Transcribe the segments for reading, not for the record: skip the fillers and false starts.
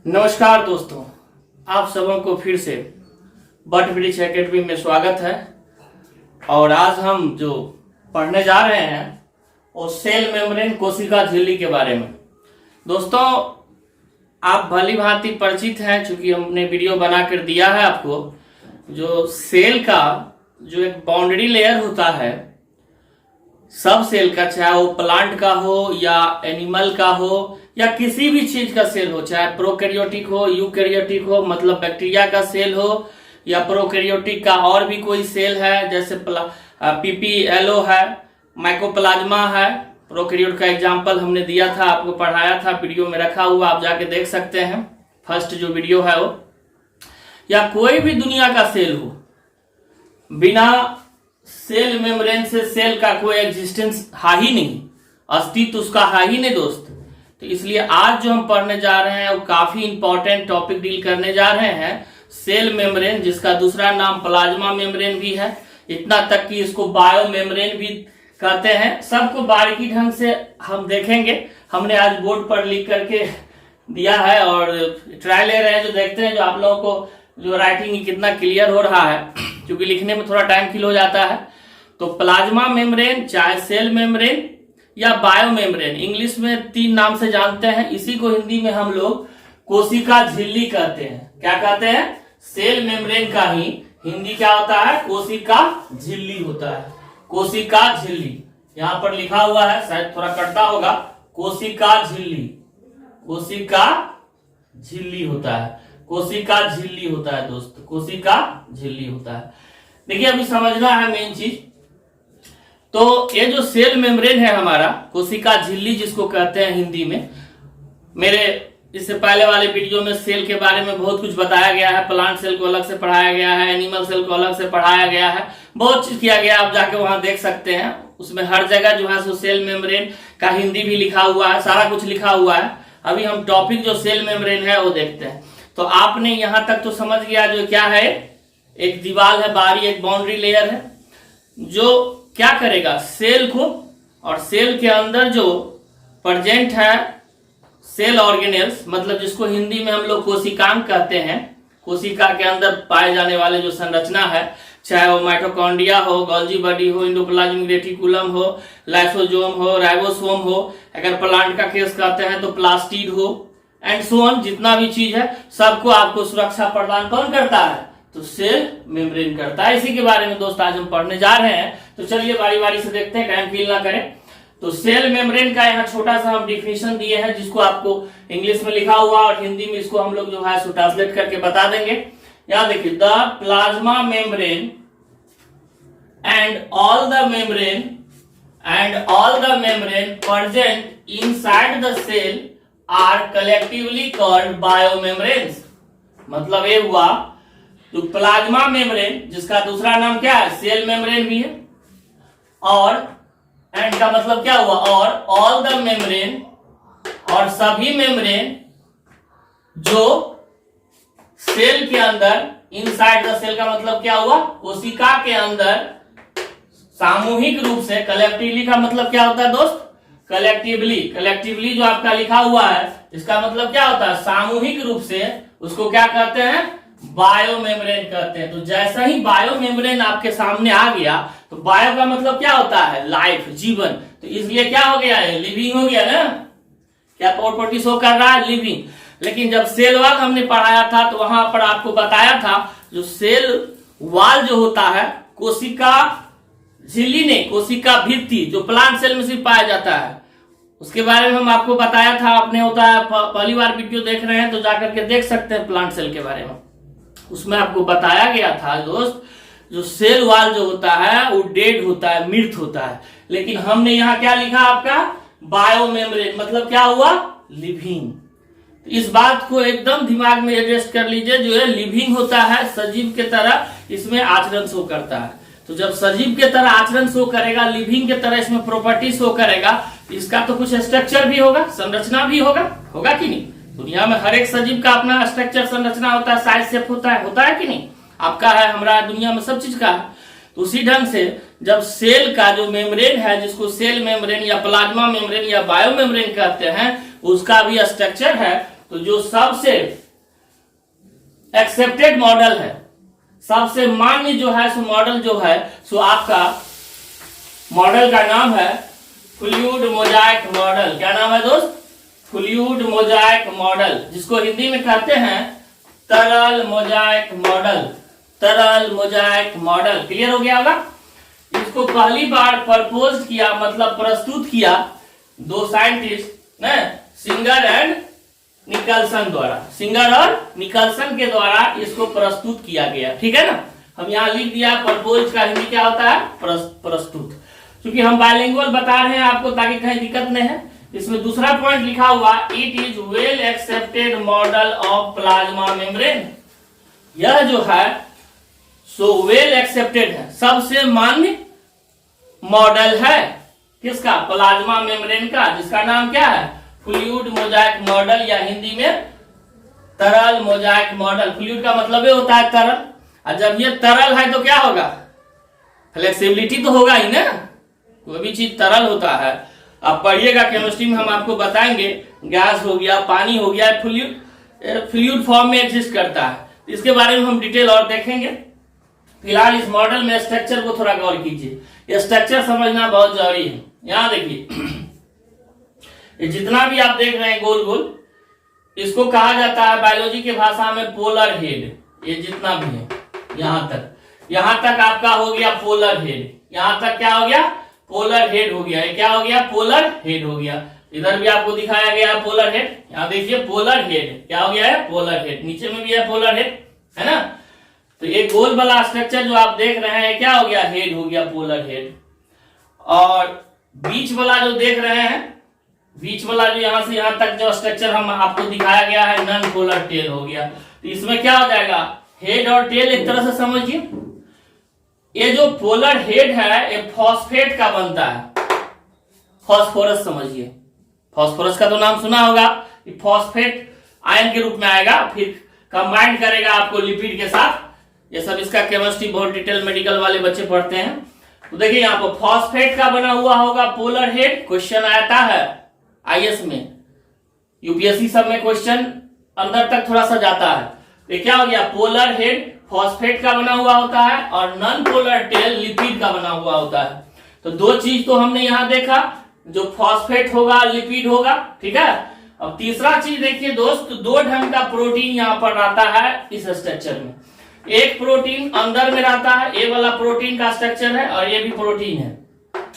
नमस्कार दोस्तों, आप सबों को फिर से बट वृक्ष एकेडमी में स्वागत है। और आज हम जो पढ़ने जा रहे हैं वो सेल मेम्ब्रेन कोशिका झिल्ली के बारे में। दोस्तों, आप भली भांति परिचित हैं क्योंकि हमने वीडियो बना कर दिया है आपको। जो सेल का जो एक बाउंड्री लेयर होता है सब सेल का, चाहे वो प्लांट का हो या एनिमल का हो या किसी भी चीज का सेल हो, चाहे प्रोकैरियोटिक हो यूकैरियोटिक हो, मतलब बैक्टीरिया का सेल हो या प्रोकैरियोटिक का और भी कोई सेल है, जैसे पीपीएलओ है, माइकोप्लाज्मा है। प्रोकैरियोट का एग्जांपल हमने दिया था, आपको पढ़ाया था, वीडियो में रखा हुआ, आप जाके देख सकते हैं। फर्स्ट जो वीडियो है वो, या कोई भी दुनिया का सेल हो, बिना सेल मेम्ब्रेन से सेल का कोई एग्जिस्टेंस है ही नहीं, अस्तित्व उसका है ही नहीं दोस्त। तो इसलिए आज जो हम पढ़ने जा रहे हैं वो काफी इंपॉर्टेंट टॉपिक डील करने जा रहे हैं, सेल मेम्ब्रेन, जिसका दूसरा नाम प्लाज्मा मेम्ब्रेन भी है, इतना तक कि इसको बायो मेम्ब्रेन भी कहते हैं। सबको बारीकी ढंग से हम देखेंगे। हमने आज बोर्ड पर लिख करके दिया है और ट्राई ले रहे हैं, जो देखते हैं जो आप लोगों को जो राइटिंग कितना क्लियर हो रहा है, क्योंकि लिखने में थोड़ा टाइम किल हो जाता है। तो प्लाज्मा मेम्ब्रेन, चाहे सेल मेम्ब्रेन या बायो मेम्ब्रेन, इंग्लिश में 3 नाम से जानते हैं। इसी को हिंदी में हम लोग कोशिका झिल्ली कहते हैं। क्या कहते हैं? सेल मेम्ब्रेन का ही हिंदी क्या होता है? कोशिका झिल्ली होता है। कोशिका झिल्ली यहां पर लिखा हुआ है, शायद थोड़ा कटता होगा। कोशिका झिल्ली, कोशिका झिल्ली होता है, कोशिका झिल्ली होता है दोस्त, कोशिका झिल्ली होता है। देखिए, अभी समझना है मेन चीज। तो ये जो सेल मेम्ब्रेन है हमारा, कोशिका झिल्ली जिसको कहते हैं हिंदी में, मेरे इससे पहले वाले वीडियो में सेल के बारे में बहुत कुछ बताया गया है। प्लांट सेल को अलग से पढ़ाया गया है, एनिमल सेल को अलग से पढ़ाया गया है, बहुत चीज किया गया, आप जाके वहां देख सकते हैं। उसमें हर जगह जो है सो सेल मेम्ब्रेन का हिंदी भी लिखा हुआ है, सारा कुछ लिखा हुआ है। अभी हम टॉपिक जो सेल मेम्ब्रेन है वो देखते हैं। तो आपने यहां तक तो समझ गया जो क्या है, एक दीवार है बाहरी, एक बाउंड्री लेयर है, जो क्या करेगा, सेल को और सेल के अंदर जो प्रेजेंट है सेल ऑर्गेनेल्स, मतलब जिसको हिंदी में हम लोग कोशिकांग कहते हैं, कोशिका के अंदर पाए जाने वाले जो संरचना है, चाहे वो माइटोकॉन्ड्रिया हो, गोल्जी बॉडी हो, एंडोप्लाज्मिक रेटिकुलम हो, लाइसोसोम हो, राइबोसोम हो, अगर प्लांट का केस कहते हैं तो प्लास्टिड हो, एंड सो ऑन, जितना भी चीज है सबको आपको सुरक्षा प्रदान कौन करता है? तो सेल मेम्ब्रेन करता है। इसी के बारे में दोस्त आज हम पढ़ने जा रहे हैं। तो चलिए बारी बारी से देखते हैं, टाइम फील ना करें। तो सेल मेम्ब्रेन का यहाँ छोटा सा हम डिफिनेशन दिए हैं, जिसको आपको इंग्लिश में लिखा हुआ और हिंदी में इसको हम लोग जो है सो ट्रांसलेट करके बता देंगे। यहाँ देखिए, the plasma membrane and all the membrane present inside the cell are collectively called biomembranes. मतलब ये हुआ, तो प्लाज्मा मेम्ब्रेन जिसका दूसरा नाम क्या है? सेल मेम्ब्रेन भी है, और एंड का मतलब क्या हुआ? और ऑल द मेम्ब्रेन, और सभी मेम्ब्रेन जो सेल के अंदर, इनसाइड द सेल का मतलब क्या हुआ? कोशिका के अंदर सामूहिक रूप से, कलेक्टिवली का मतलब क्या होता है दोस्त? कलेक्टिवली जो आपका लिखा हुआ है इसका मतलब क्या होता है? सामूहिक रूप से, उसको क्या कहते हैं? बायो मेम्ब्रेन कहते हैं। तो जैसा ही बायो मेम्ब्रेन आपके सामने आ गया, तो बायो का मतलब क्या होता है? लाइफ, जीवन। तो इसलिए क्या हो गया है? लिविंग हो गया ना। क्या प्रॉपर्टी शो कर रहा है? लिविंग। लेकिन जब सेल वाल हमने पढ़ाया था तो वहां पर आपको बताया था, जो सेल वाल जो होता है, कोशिका झिल्ली नहीं, कोशिका भित्ति, जो प्लांट सेल में सिर्फ पाया जाता है, उसके बारे में हम आपको बताया था। आपने होता है पहली बार वीडियो देख रहे हैं तो जाकर के देख सकते हैं प्लांट सेल के बारे में। उसमें आपको बताया गया था दोस्त, जो सेल वाल जो होता है वो डेड होता है, मृत होता है। लेकिन हमने यहाँ क्या लिखा आपका? बायो मेम्ब्रेन, मतलब क्या हुआ? लिविंग। तो इस बात को एकदम दिमाग में एडजस्ट कर लीजिए, जो है लिविंग होता है, सजीव के तरह इसमें आचरण शो करता है। तो जब सजीव के तरह आचरण शो करेगा, लिविंग के तरह इसमें प्रॉपर्टी शो करेगा, इसका तो कुछ स्ट्रक्चर भी होगा, संरचना भी होगा, होगा कि नहीं? दुनिया में हर एक सजीव का अपना स्ट्रक्चर, संरचना होता है, साइज शेप होता है कि नहीं? आपका है, हमारा दुनिया में सब चीज का है। तो उसी ढंग से जब सेल का जो मेम्ब्रेन है, जिसको सेल मेम्ब्रेन या प्लाज्मा मेम्ब्रेन या बायो मेम्ब्रेन कहते हैं, उसका भी स्ट्रक्चर है तो जो सबसे एक्सेप्टेड मॉडल है, सबसे मान्य जो है सो मॉडल जो है सो आपका मॉडल का नाम है फ्लूइड मोजाइक मॉडल। क्या नाम है दोस्त? फ्लूइड मोजाइक मॉडल, जिसको हिंदी में कहते हैं तरल मोजाइक मॉडल। तरल मोजाइक मॉडल क्लियर हो गया होगा। इसको पहली बार प्रपोज किया, मतलब प्रस्तुत किया, दो साइंटिस्ट ने, सिंगर एंड निकलसन द्वारा। सिंगर और निकलसन के द्वारा इसको प्रस्तुत किया गया। ठीक है ना, हम यहाँ लिख दिया प्रपोज का हिंदी क्या होता है? प्रस्तुत। क्योंकि हम बाइलिंगुअल बता रहे हैं आपको ताकि कहीं दिक्कत नहीं है। इसमें दूसरा पॉइंट लिखा हुआ it is well accepted model of plasma membrane. यह जो है सो वेल एक्सेप्टेड है, सबसे मान्य मॉडल है किसका? प्लाज्मा मेम्ब्रेन का, जिसका नाम क्या है? फ्लूइड मोजाइक मॉडल, या हिंदी में तरल मोजाइक मॉडल। फ्लूइड का मतलब ये होता है तरल, और जब ये तरल है तो क्या होगा? फ्लेक्सिबिलिटी तो होगा ही ना। कोई भी चीज तरल होता है, आप पढ़िएगा केमिस्ट्री में, हम आपको बताएंगे गैस हो गया, पानी हो गया, फ्लूइड फॉर्म में एग्जिस्ट करता है। इसके बारे में हम डिटेल और देखेंगे। फिलहाल इस मॉडल में स्ट्रक्चर को थोड़ा गौर कीजिए, ये स्ट्रक्चर समझना बहुत जरूरी है। यहां देखिए, ये जितना भी आप देख रहे हैं गोल गोल, इसको कहा जाता है बायोलॉजी के भाषा में पोलर हेड। ये जितना भी है यहां तक आपका हो गया पोलर हेड। यहां तक क्या हो गया? पोलर हेड हो गया। ये क्या हो गया? पोलर हेड हो गया। इधर भी आपको दिखाया गया है पोलर हेड। यहाँ देखिए पोलर हेड क्या हो गया है? Polar head. नीचे में भी है पोलर हेड, है ना। तो ये गोल वाला स्ट्रक्चर जो आप देख रहे हैं क्या हो गया? हेड हो गया, पोलर हेड। और बीच वाला जो देख रहे हैं, बीच वाला जो यहां से यहां तक जो स्ट्रक्चर हम आपको दिखाया गया है, नॉन पोलर टेल हो गया। तो इसमें क्या हो जाएगा? हेड और टेल एक तरह से समझिए। ये जो पोलर हेड है ये फॉस्फेट का बनता है, फॉस्फोरस समझिए। फॉस्फोरस का तो नाम सुना होगा। ये फॉस्फेट आयन के रूप में आएगा, फिर कंबाइंड करेगा आपको लिपिड के साथ। ये सब इसका केमिस्ट्री बहुत डिटेल मेडिकल वाले बच्चे पढ़ते हैं। तो देखिए यहाँ पर फॉस्फेट का बना हुआ होगा पोलर हेड। क्वेश्चन आता है आईएएस में, यूपीएससी सब में क्वेश्चन अंदर तक थोड़ा सा जाता है। तो क्या हो गया? पोलर हेड फॉस्फेट का बना हुआ होता है और नॉन पोलर टेल लिपिड का बना हुआ होता है। तो दो चीज तो हमने यहां देखा, जो फॉस्फेट होगा, लिपिड होगा। ठीक है। अब तीसरा चीज देखिए दोस्त, दो ढंग का प्रोटीन यहां पर रहता है इस स्ट्रक्चर में। एक प्रोटीन अंदर में रहता है, ये वाला प्रोटीन का स्ट्रक्चर है, और ये भी प्रोटीन है।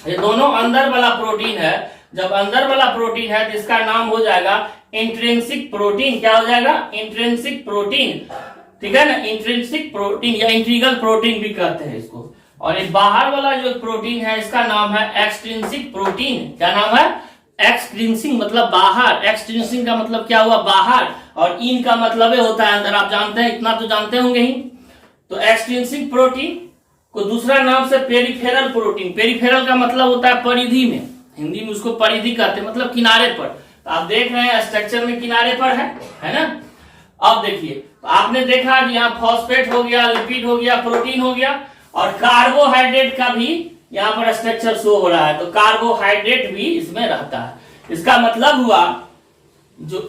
ये दोनों अंदर वाला प्रोटीन है। जब अंदर वाला प्रोटीन है तो इसका नाम हो जाएगा इंट्रिंसिक प्रोटीन। क्या हो जाएगा? Intrinsic protein. ठीक है ना, इंट्रिंसिक प्रोटीन या इंट्रीगल प्रोटीन भी कहते हैं इसको। और ये बाहर वाला जो प्रोटीन है इसका नाम है एक्सट्रिंसिक प्रोटीन। क्या नाम है? एक्सट्रिंसिक मतलब बाहर। एक्सट्रिंसिक का मतलब क्या हुआ? बाहर। और इन का मतलब होता है अंदर। आप जानते हैं, इतना तो जानते होंगे ही। तो एक्सट्रिंसिक प्रोटीन को दूसरा नाम से पेरिफेरल प्रोटीन। पेरिफेरल का मतलब होता है परिधि में, हिंदी में उसको परिधि कहते हैं, मतलब किनारे पर। तो आप देख रहे हैं स्ट्रक्चर में किनारे पर है ना। अब देखिए, तो आपने देखा कि यहाँ फॉस्फेट हो गया, लिपिड हो गया, प्रोटीन हो गया, और कार्बोहाइड्रेट का भी यहाँ पर स्ट्रक्चर शो हो रहा है। तो कार्बोहाइड्रेट भी इसमें रहता है। इसका मतलब हुआ जो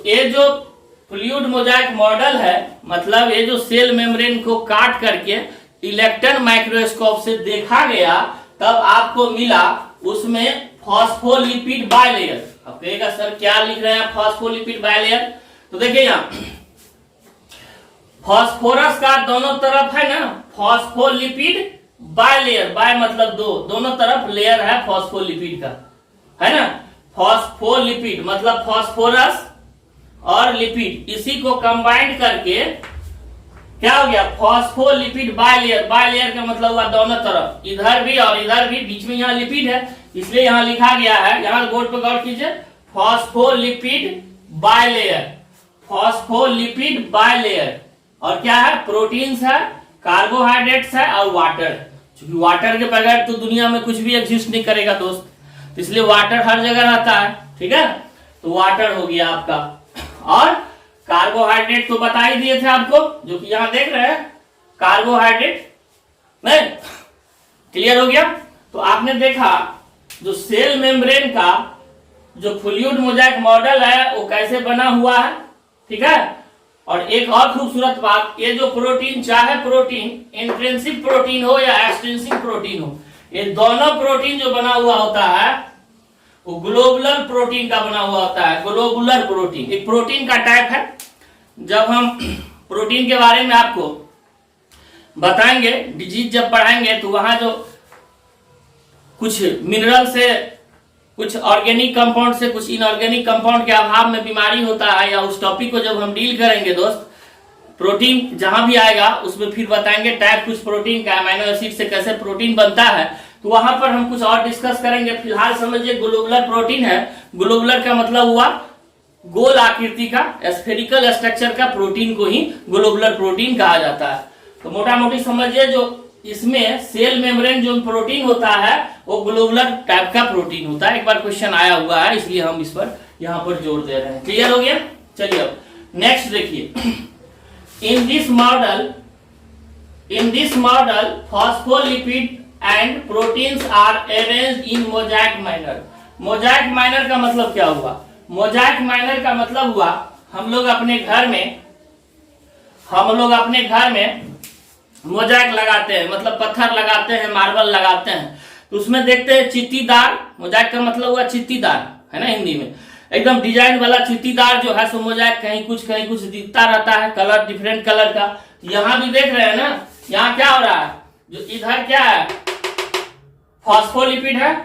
फ्लूइड मोजाइक मॉडल है, मतलब ये जो सेल मेम्ब्रेन को काट करके इलेक्ट्रॉन माइक्रोस्कोप से देखा गया, तब आपको मिला उसमें फॉस्फोलिपिड बाइलेयर। अब कहेगा सर क्या लिख रहे हैं फॉस्फोलिपिड बाइलेयर? तो देखिए यहाँ फॉस्फोरस का दोनों तरफ है ना फॉस्फोलिपिड बाइलेयर। बाय मतलब दो, दोनों तरफ लेयर है फॉस्फोलिपिड का, है ना। फॉस्फोलिपिड मतलब फॉस्फोरस और लिपिड, इसी को कंबाइंड करके क्या हो गया? Phospholipid bilayer. बाइलेयर का मतलब हुआ दोनों तरफ, इधर भी और इधर भी, बीच में यहाँ लिपिड है, इसलिए यहाँ लिखा गया है, यहाँ बोर्ड पर गौर कीजिए, फॉस्फोलिपिड बाइलेयर। Phospholipid bilayer. और क्या है? प्रोटीन्स है, कार्बोहाइड्रेट्स है और वाटर। क्योंकि वाटर के बगैर तो दुनिया में कुछ भी एग्जिस्ट नहीं करेगा दोस्त, तो इसलिए वाटर हर जगह रहता है। ठीक है, तो वाटर हो गया आपका। और कार्बोहाइड्रेट तो बता ही दिए थे आपको, जो कि यहां देख रहे हैं कार्बोहाइड्रेट नहीं। क्लियर हो गया? तो आपने देखा जो सेल मेम्ब्रेन का जो फ्लूइड मोजाइक मॉडल है वो कैसे बना हुआ है। ठीक है। और एक और खूबसूरत बात, ये जो प्रोटीन, चाहे प्रोटीन इंट्रिंसिक प्रोटीन हो या एक्सट्रिंसिक प्रोटीन हो, ये दोनों प्रोटीन जो बना हुआ होता है वो ग्लोबुलर प्रोटीन का बना हुआ होता है। ग्लोबुलर प्रोटीन एक प्रोटीन का टाइप है। जब हम प्रोटीन के बारे में आपको बताएंगे, डिजीज जब पढ़ाएंगे, तो वहां जो कुछ मिनरल से, कुछ ऑर्गेनिक कंपाउंड से, कुछ इनऑर्गेनिक कंपाउंड के अभाव में बीमारी होता है, या उस टॉपिक को जब हम डील करेंगे दोस्त, प्रोटीन जहां भी आएगा उसमें फिर बताएंगे टाइप कुछ प्रोटीन का, अमीनो एसिड से कैसे प्रोटीन बनता है, तो वहां पर हम कुछ और डिस्कस करेंगे। फिलहाल समझिए ग्लोबुलर प्रोटीन है। ग्लोबुलर का मतलब हुआ गोल आकृति का, स्फेरिकल स्ट्रक्चर का प्रोटीन को ही ग्लोबुलर प्रोटीन कहा जाता है। तो मोटा मोटी समझिए जो इसमें सेल मेम्ब्रेन जो प्रोटीन होता है वो ग्लोबुलर टाइप का प्रोटीन होता है। एक बार क्वेश्चन आया हुआ है, इसलिए हम इस पर यहां पर जोर दे रहे हैं। क्लियर हो गया? चलिए अब नेक्स्ट देखिए। In this model phospholipid and proteins are arranged in mosaic manner. Mosaic manner का मतलब क्या हुआ? मोजाइक मैनर का मतलब हुआ हम लोग अपने घर में मोजाइक लगाते हैं, मतलब पत्थर लगाते हैं, मार्बल लगाते हैं, तो उसमें देखते हैं चित्तीदार। मोजाइक का मतलब हुआ चित्तीदार, है ना हिंदी में, एकदम डिजाइन वाला चित्तीदार जो है सो मोजाइक कहीं कुछ दिखता रहता है, कलर डिफरेंट कलर का। यहाँ भी देख रहे हैं ना, यहाँ क्या हो रहा है, जो इधर क्या है, फॉस्फोलिपिड है,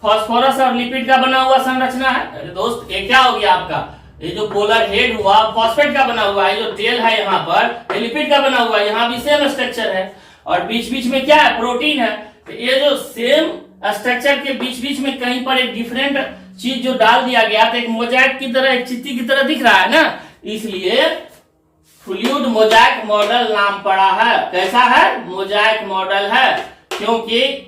फॉस्फोरस और लिपिड का बना हुआ संरचना है। अरे दोस्त ये क्या हो गया आपका, ये जो पोलर हेड हुआ फॉस्फेट का बना हुआ है, जो टेल है यहाँ पर ये लिपिड का बना हुआ है, यहाँ भी सेम स्ट्रक्चर है, और बीच बीच में क्या है, प्रोटीन है। तो ये जो सेम स्ट्रक्चर के बीच बीच में कहीं पर एक डिफरेंट चीज जो डाल दिया गया, तो एक मोजाइक की तरह, एक चित्ती की तरह दिख रहा है ना, इसलिए फ्लूइड मोजाइक मॉडल नाम पड़ा है। कैसा है? मोजाइक मॉडल है, क्योंकि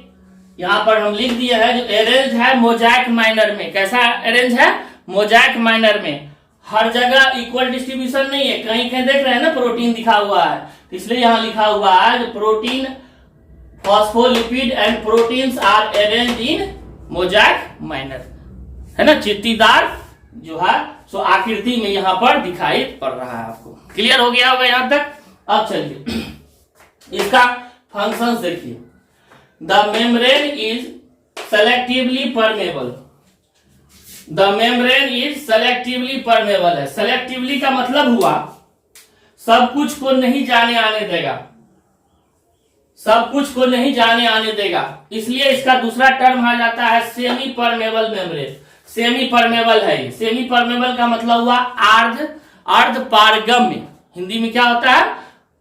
यहाँ पर हम लिख दिए है जो अरेंज है मोजाइक माइनर में। कैसा अरेंज है? मोजाइक माइनर में। हर जगह इक्वल डिस्ट्रीब्यूशन नहीं है, कहीं कहीं देख रहे हैं ना प्रोटीन दिखा हुआ है, इसलिए यहां लिखा हुआ है जो protein phospholipid and proteins are arranged in mosaic manner, है ना, चित्तीदार जो है सो आकृति में यहां पर दिखाई पड़ रहा है आपको। क्लियर हो गया होगा यहां तक? अब चलिए इसका फंक्शंस देखिए। The membrane is selectively permeable. The membrane is selectively permeable है। सेलेक्टिवली का मतलब हुआ सब कुछ को नहीं जाने आने देगा, सब कुछ को नहीं जाने आने देगा, इसलिए इसका दूसरा टर्म आ जाता है semi permeable membrane. Semi permeable है ये। सेमी परमेबल का मतलब हुआ अर्ध पारगम्य। हिंदी में क्या होता है?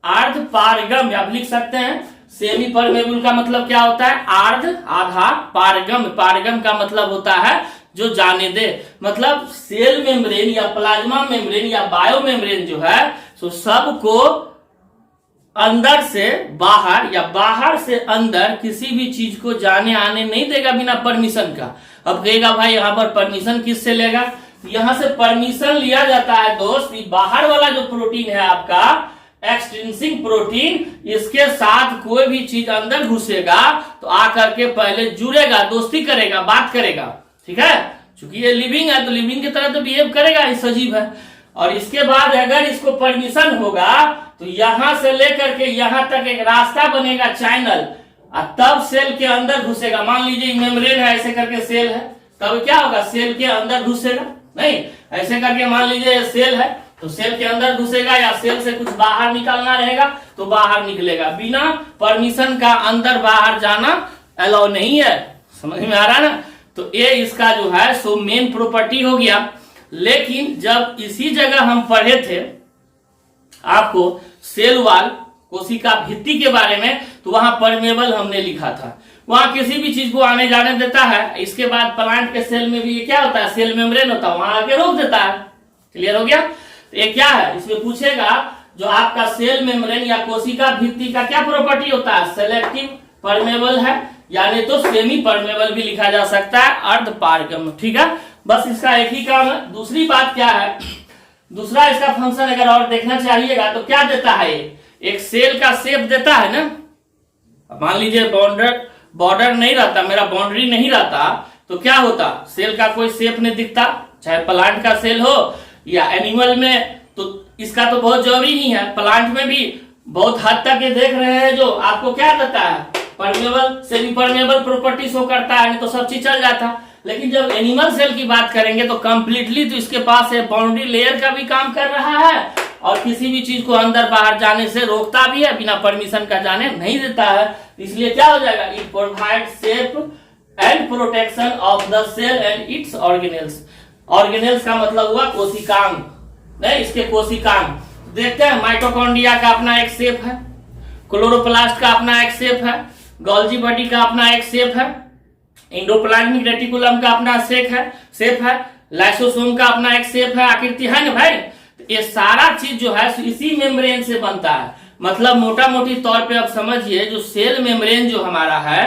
अर्ध पारगम्य। आप लिख सकते हैं सेमी परमेबल का मतलब क्या होता है? आधा पारगम्य। पारगम्य का मतलब होता है जो जाने दे। मतलब सेल मेम्ब्रेन या प्लाज्मा मेम्ब्रेन या बायो मेम्ब्रेन जो है सो सबको अंदर से बाहर या बाहर से अंदर किसी भी चीज को जाने आने नहीं देगा बिना परमिशन का। अब कहेगा भाई यहाँ पर परमिशन किससे लेगा? यहाँ से परमिशन लिया जाता है दोस्त, बाहर वाला जो प्रोटीन है आपका एक्सट्रिंसिक प्रोटीन, इसके साथ कोई भी चीज अंदर घुसेगा तो आकर के पहले जुड़ेगा, दोस्ती करेगा, बात करेगा, ठीक है। चूंकि ये लिविंग है तो लिविंग की तरह तो बिहेव करेगा, ये सजीव है। और इसके बाद अगर इसको परमिशन होगा तो यहां से लेकर के यहां तक एक रास्ता बनेगा, चैनल, और तब सेल के अंदर घुसेगा। मान लीजिए मेम्ब्रेन है, ऐसे करके सेल है, तब क्या होगा? सेल के अंदर घुसेगा। नहीं, ऐसे करके मान लीजिए सेल है तो सेल के अंदर घुसेगा, या सेल से कुछ बाहर निकालना रहेगा तो बाहर निकलेगा। बिना परमिशन का अंदर बाहर जाना अलाउ नहीं है। समझ में आ रहा है ना? तो ये इसका जो है सो मेन प्रॉपर्टी हो गया। लेकिन जब इसी जगह हम पढ़े थे आपको सेल वाल, कोशिका भित्ति के बारे में, तो वहां परमेबल हमने लिखा था, वहां किसी भी चीज को आने जाने देता है। इसके बाद प्लांट के सेल में भी ये क्या होता है? सेल मेम्ब्रेन होता है, वहां आके रोक देता है। क्लियर हो गया? तो ये क्या है? इसमें पूछेगा जो आपका सेल मेम्ब्रेन या कोशिका भित्ति का क्या प्रॉपर्टी होता है? सेलेक्टिव परमेबल है, यानी तो सेमी परमेबल भी लिखा जा सकता है, अर्ध पारगम्य, ठीक है। बस इसका एक ही काम है। दूसरी बात क्या है? दूसरा इसका फंक्शन अगर और देखना चाहिएगा तो क्या देता है? एक सेल का शेप देता है ना। मान लीजिए बॉर्डर नहीं रहता, मेरा बाउंड्री नहीं रहता, तो क्या होता? सेल का कोई शेप नहीं दिखता, चाहे प्लांट का सेल हो या एनिमल में तो इसका तो बहुत जरूरी नहीं है। प्लांट में भी बहुत हद तक ये देख रहे हैं, जो आपको क्या देता है, permeable semi permeable property show करता है, नहीं तो सब चीज चल जाता। लेकिन जब एनिमल सेल की बात करेंगे तो कंप्लीटली तो इसके पास है, बाउंड्री लेयर का भी काम कर रहा है और किसी भी चीज को अंदर बाहर जाने से रोकता भी है, बिना परमिशन का जाने नहीं देता है। इसलिए क्या हो जाएगा, it provide safe and protection of the cell and its organelles. Organelles का मतलब हुआ कोशिकांग, नहीं इसके कोशिकांग। देखते हैं माइटोकॉन्ड्रिया का अपना एक शेप है, क्लोरोप्लास्ट का अपना एक शेप है, गोल्जी बॉडी का अपना एक शेप है, एंडोप्लाज्मिक रेटिकुलम का अपना शेप है, लाइसोसोम का अपना एक शेप है, आकृति है ना भाई। तो ये सारा चीज जो है इसी मेम्ब्रेन से बनता है। मतलब मोटा मोटी तौर पे अब समझिए, जो सेल मेम्ब्रेन जो हमारा है,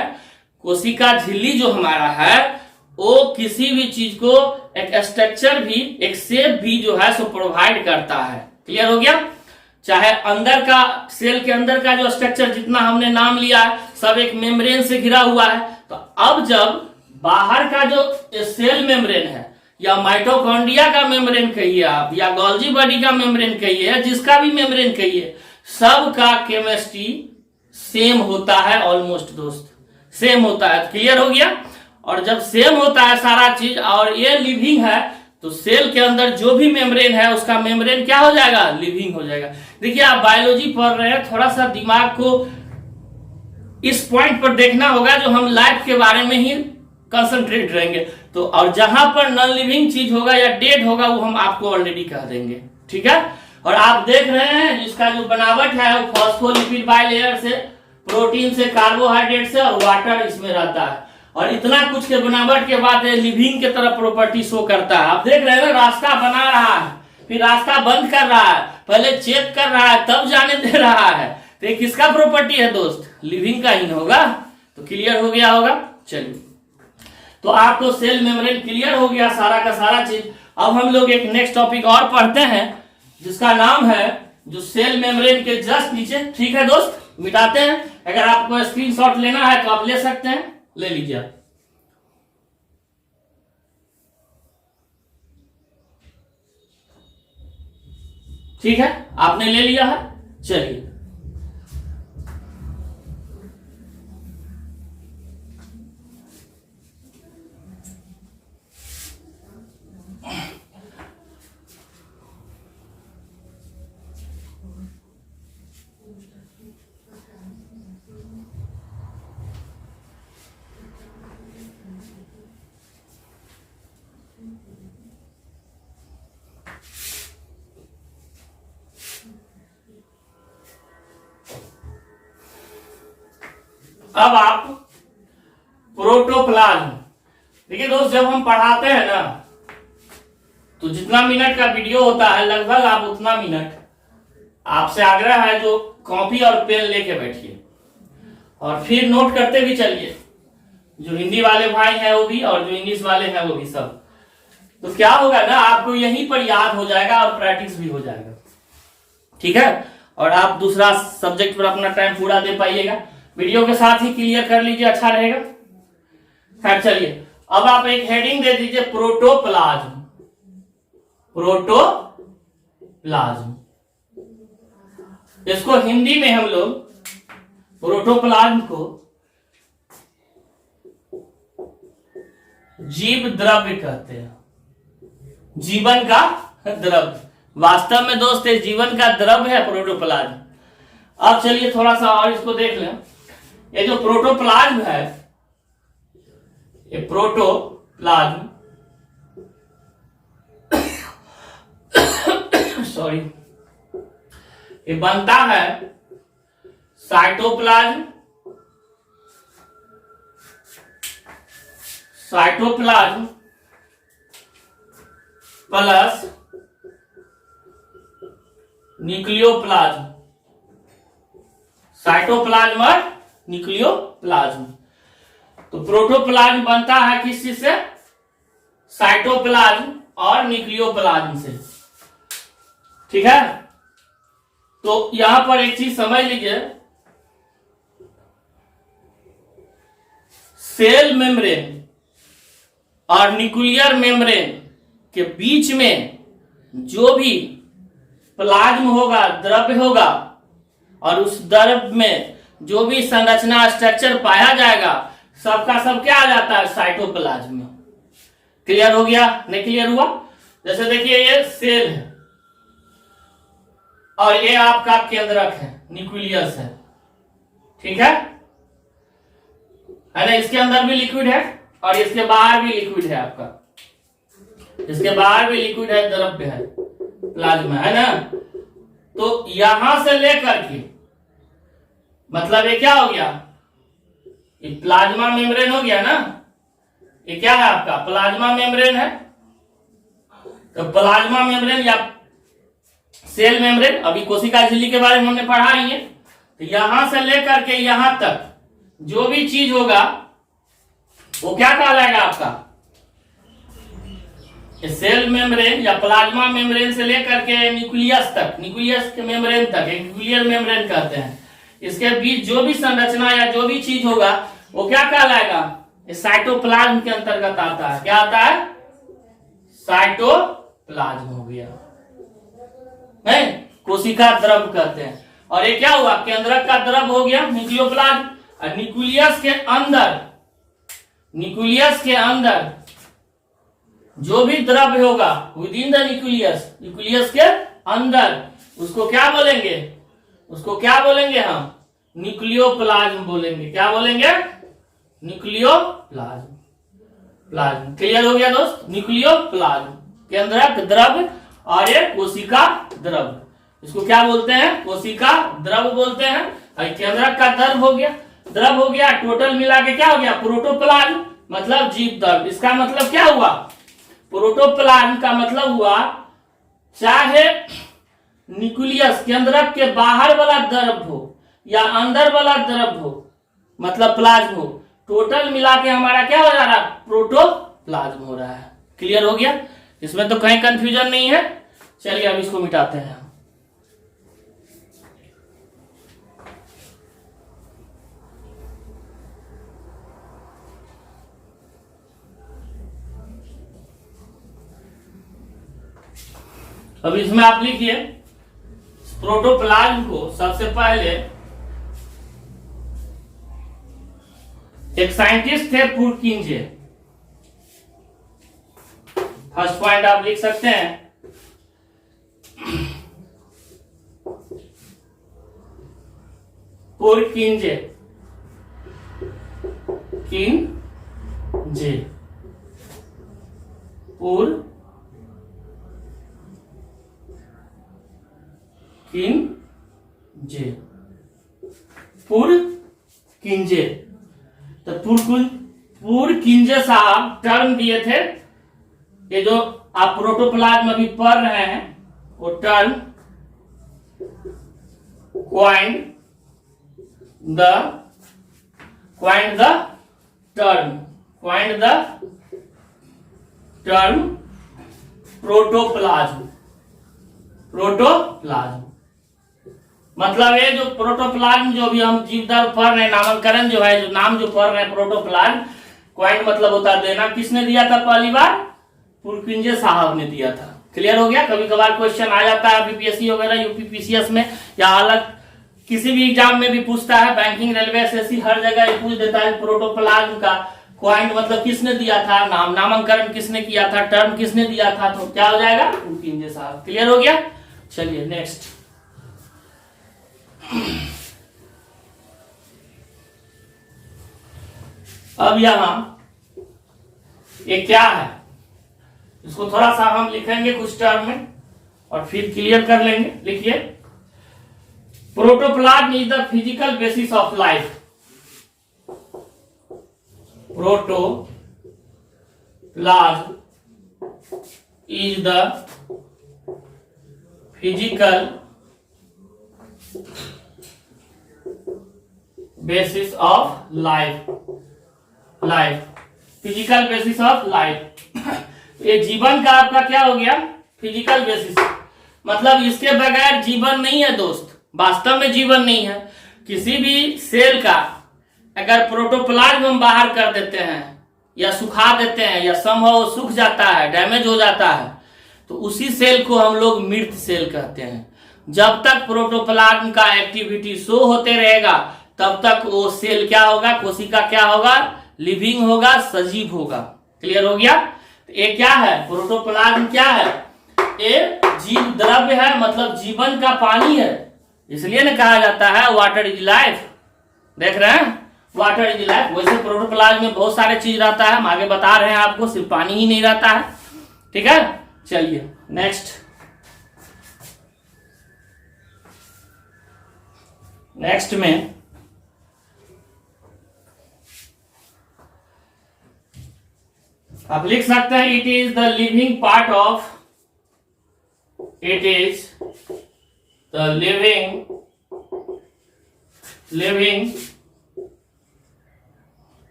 कोशिका झिल्ली जो हमारा है, वो किसी भी चीज को एक स्ट्रक्चर भी, एक शेप भी जो है सो प्रोवाइड करता है। क्लियर हो गया। चाहे अंदर का, सेल के अंदर का जो स्ट्रक्चर जितना हमने नाम लिया है सब एक मेम्ब्रेन से घिरा हुआ है। तो अब जब बाहर का जो सेल मेम्ब्रेन है, या माइटोकॉन्ड्रिया का मेम्ब्रेन कहिए आप, या गोल्जी बॉडी का मेम्ब्रेन कहिए, या जिसका भी मेम्ब्रेन कहिए, सबका केमिस्ट्री सेम होता है, ऑलमोस्ट दोस्त सेम होता है। क्लियर हो गया। और जब सेम होता है सारा चीज और ये लिविंग है, तो सेल के अंदर जो भी मेम्ब्रेन है उसका मेम्ब्रेन क्या हो जाएगा, लिविंग हो जाएगा। देखिए आप बायोलॉजी पढ़ रहे हैं, थोड़ा सा दिमाग को इस पॉइंट पर देखना होगा, जो हम लाइफ के बारे में ही कंसंट्रेट रहेंगे। तो और जहां पर नॉन लिविंग चीज होगा या डेड होगा वो हम आपको ऑलरेडी कह देंगे, ठीक है। और आप देख रहे हैं इसका जो बनावट है वो फॉस्फोलिपिड बाइलेयर से, प्रोटीन से, कार्बोहाइड्रेट से और वाटर इसमें रहता है। और इतना कुछ के बनावट के बाद लिविंग के तरफ प्रॉपर्टी शो करता है। आप देख रहे हैं ना, रास्ता बना रहा है, फिर रास्ता बंद कर रहा है, पहले चेक कर रहा है, तब जाने दे रहा है। तो ये किसका प्रॉपर्टी है दोस्त, लिविंग का ही होगा। तो क्लियर हो गया होगा। चलिए, तो आपको सेल मेम्ब्रेन क्लियर हो गया सारा का सारा चीज। अब हम लोग एक नेक्स्ट टॉपिक और पढ़ते हैं, जिसका नाम है जो सेल मेम्ब्रेन के जस्ट नीचे, ठीक है दोस्त, मिटाते हैं। अगर आपको स्क्रीनशॉट लेना है तो आप ले सकते हैं, ले लीजिए आप। ठीक है, आपने ले लिया है। चलिए, अब आप प्रोटोप्लाज्म। देखिए दोस्त, जब हम पढ़ाते हैं ना, तो जितना मिनट का वीडियो होता है लगभग आप उतना मिनट, आपसे आग्रह है जो कॉपी और पेन लेके बैठिए और फिर नोट करते भी चलिए। जो हिंदी वाले भाई हैं वो भी, और जो इंग्लिश वाले हैं वो भी, सब। तो क्या होगा ना, आपको यहीं पर याद हो जाएगा और प्रैक्टिस भी हो जाएगा, ठीक है। और आप दूसरा सब्जेक्ट पर अपना टाइम पूरा दे पाइएगा। वीडियो के साथ ही क्लियर कर लीजिए, अच्छा रहेगा। खैर चलिए, अब आप एक हेडिंग दे दीजिए, प्रोटोप्लाज्म। प्रोटोप्लाज्म, इसको हिंदी में हम लोग प्रोटोप्लाज्म को जीव द्रव्य कहते हैं, जीवन का द्रव्य। वास्तव में दोस्त ये जीवन का द्रव्य है प्रोटोप्लाज्म। अब चलिए थोड़ा सा और इसको देख लें। ये जो प्रोटोप्लाज्म है, ये प्रोटोप्लाज्म सॉरी, ये बनता है साइटोप्लाज्म, प्लस न्यूक्लियोप्लाज्म। साइटोप्लाज्म और न्यूक्लियोप्लाज्म। तो प्रोटोप्लाज्म बनता है किस चीज से, साइटोप्लाज्म और न्यूक्लियोप्लाज्म से, ठीक है। तो यहां पर एक चीज समझ लीजिए, सेल मेम्ब्रेन और न्यूक्लियर मेम्ब्रेन के बीच में जो भी प्लाज्म होगा, द्रव्य होगा, और उस द्रव्य में जो भी संरचना स्ट्रक्चर पाया जाएगा सबका सब क्या आ जाता है, साइटोप्लाज्म में। क्लियर हो गया? नहीं क्लियर हुआ? जैसे देखिए ये सेल है और ये आपका केंद्रक है, न्यूक्लियस है, ठीक है ना? इसके अंदर भी लिक्विड है और इसके बाहर भी लिक्विड है, आपका इसके बाहर भी लिक्विड है, द्रव्य है, प्लाज्मा है ना। तो यहां से लेकर के मतलब ये क्या हो गया, ये प्लाज्मा मेम्ब्रेन हो गया ना। ये क्या है आपका, प्लाज्मा मेम्ब्रेन है। तो प्लाज्मा मेम्ब्रेन या सेल मेम्ब्रेन, अभी कोशिका झिल्ली के बारे में हमने पढ़ा ही है। तो यहां से लेकर के यहां तक जो भी चीज होगा वो क्या कहलाएगा आपका, सेल मेम्ब्रेन या प्लाज्मा मेम्ब्रेन से लेकर के न्यूक्लियस तक, न्यूक्लियस के मेम्ब्रेन तक, न्यूक्लियर मेम्ब्रेन कहते हैं। इसके बीच जो भी संरचना या जो भी चीज होगा वो क्या कहलाएगा, साइटोप्लाज्म के अंतर्गत आता है। क्या आता है, साइटोप्लाज्म हो गया, नहीं कोशिका द्रव कहते हैं। और ये क्या हुआ, केंद्रक का द्रव हो गया न्यूक्लियोप्लाज्म। और न्यूक्लियस के अंदर जो भी द्रव्य होगा विद इन द न्यूक्लियस के अंदर, उसको क्या बोलेंगे, उसको क्या बोलेंगे हम, न्यूक्लियोप्लाज्म बोलेंगे। क्या बोलेंगे, न्यूक्लियोप्लाज्म। प्लाज्म क्लियर हो गया दोस्त, न्यूक्लियोप्लाज्म, केंद्रक द्रव्य और ये कोशिका द्रव्य, इसको क्या बोलते हैं, कोशिका द्रव्य बोलते हैं। और केंद्रक का द्रव्य हो गया, टोटल मिला के क्या हो गया, प्रोटोप्लाज्म, मतलब जीव द्रव्य। इसका मतलब क्या हुआ, प्रोटोप्लाज्म का मतलब हुआ चाहे न्यूक्लियस केंद्रक के बाहर वाला द्रव्य हो या अंदर वाला द्रव्य हो, मतलब प्लाज्म हो, टोटल मिला के हमारा क्या हो जा रहा है, प्रोटोप्लाज्म हो रहा है। क्लियर हो गया? इसमें तो कहीं कंफ्यूजन नहीं है। चलिए अब इसको मिटाते हैं। अब इसमें आप लिखिए, प्रोटोप्लाज्म को सबसे पहले एक साइंटिस्ट थे पुरकिंजे। फर्स्ट पॉइंट आप लिख सकते हैं, पुरकिंजे, किंजे, पुरकिंजे। तो पुरकिंजे साहब टर्म दिए थे, ये जो आप प्रोटोप्लाज्म अभी पढ़ रहे हैं वो term coined the term protoplasm. मतलब ये जो प्रोटोप्लाज्म जो भी हम जीव द्रव्य पढ़ रहे हैं, नामकरण जो है, जो नाम जो पढ़ रहे हैं प्रोटोप्लाज्म, क्वाइंट मतलब होता है देना। किसने दिया था पहली बार, पुरकिंजे साहब ने दिया था। क्लियर हो गया? कभी कभार क्वेश्चन आ जाता है बीपीएससी वगैरह, यूपीपीसीएस में, या अलग किसी भी एग्जाम में भी पूछता है, बैंकिंग, रेलवे, एसएससी, हर जगह ये पूछ देता है प्रोटोप्लाज्म का क्वाइंट मतलब किसने दिया था, नामकरण किसने किया था, टर्म किसने दिया था, तो क्या हो जाएगा, पुरकिंजे साहब। क्लियर हो गया? चलिए नेक्स्ट। अब यहां ये क्या है, इसको थोड़ा सा हम लिखेंगे कुछ टर्म में और फिर क्लियर कर लेंगे। लिखिए, protoplasm is the physical basis of life. Protoplasm is the physical basis of life. Physical basis of life, ये जीवन का आपका क्या हो गया, फिजिकल बेसिस, मतलब इसके बगैर जीवन नहीं है दोस्त, वास्तव में जीवन नहीं है। किसी भी सेल का अगर प्रोटोप्लाज्म हम बाहर कर देते हैं या सुखा देते हैं या संभव सूख जाता है, डैमेज हो जाता है, तो उसी सेल को हम लोग मृत सेल कहते हैं। जब तक प्रोटोप्लाज्म का एक्टिविटी शो होते रहेगा तब तक वो सेल क्या होगा, कोशिका क्या होगा, लिविंग होगा, सजीव होगा। क्लियर हो गया। तो ये क्या है, प्रोटोप्लाज्म क्या है, ये जीव द्रव्य है, मतलब जीवन का पानी है। इसलिए ना कहा जाता है वाटर इज लाइफ। देख रहे हैं, वाटर इज लाइफ। वैसे प्रोटोप्लाज्म में बहुत सारे चीज रहता है, हम आगे बता रहे हैं आपको, सिर्फ पानी ही नहीं रहता है। ठीक है, चलिए नेक्स्ट में आप लिख सकते हैं it is the living part of, it is the living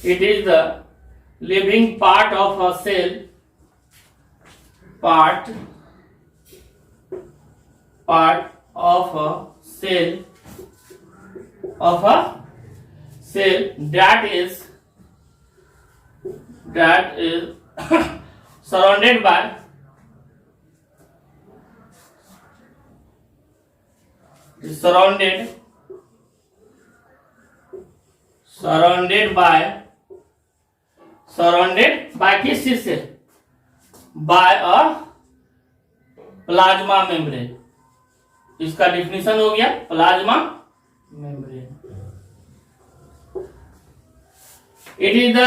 it is the living part of a cell, part of a cell that is surrounded by किस चीज से, बाय अ प्लाज्मा मेम्ब्रेन। इसका definition हो गया plasma membrane. It is the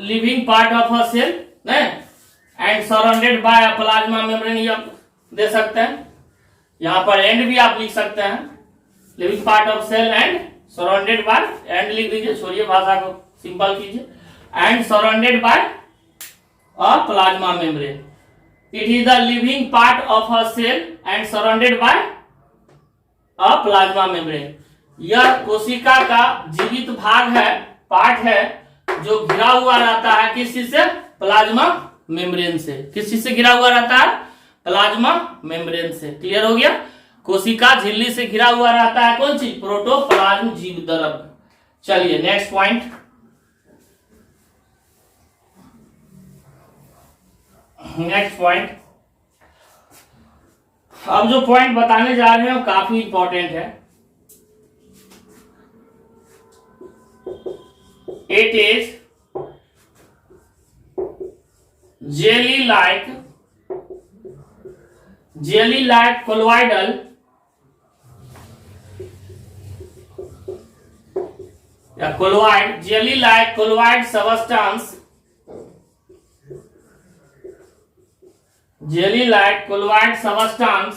living part of a cell and surrounded by a plasma membrane, ये आप दे सकते हैं। यहां पर एंड भी आप लिख सकते हैं, living part of cell and surrounded by, and लिख दीजिए, छोड़िए भाषा को सिंपल कीजिए, and surrounded by a plasma membrane. It is the living part of a cell and surrounded by a plasma membrane. यह कोशिका का जीवित भाग है, पार्ट है, जो घिरा हुआ रहता है किस चीज से, प्लाज्मा मेम्ब्रेन से। किस चीज से घिरा हुआ रहता है, प्लाज्मा मेम्ब्रेन से। क्लियर हो गया। कोशिका झिल्ली से घिरा हुआ रहता है, कौन चीज, प्रोटोप्लाज्म जीव द्रव्य। चलिए नेक्स्ट पॉइंट, अब जो पॉइंट बताने जा रहे हैं वो काफी इंपॉर्टेंट है। It is jelly like colloidal या colloid, jelly like colloid substance, jelly like colloid substance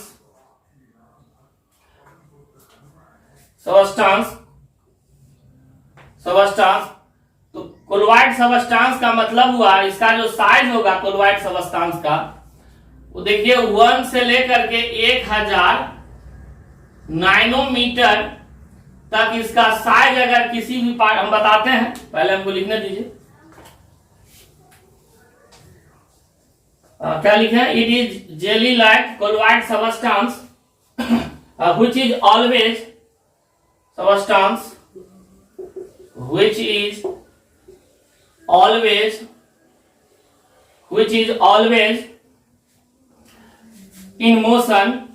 तो कोलोइड सबस्टांस का मतलब हुआ, इसका जो साइज होगा कोलोइड सबस्टांस का, वो देखिए 1 से लेकर के 1000 नैनोमीटर तक इसका साइज अगर किसी भी पार्ट, हम बताते हैं, पहले हमको लिखने दीजिए। क्या लिखे हैं, it is jelly like colloid substance which is always substance which is always in motion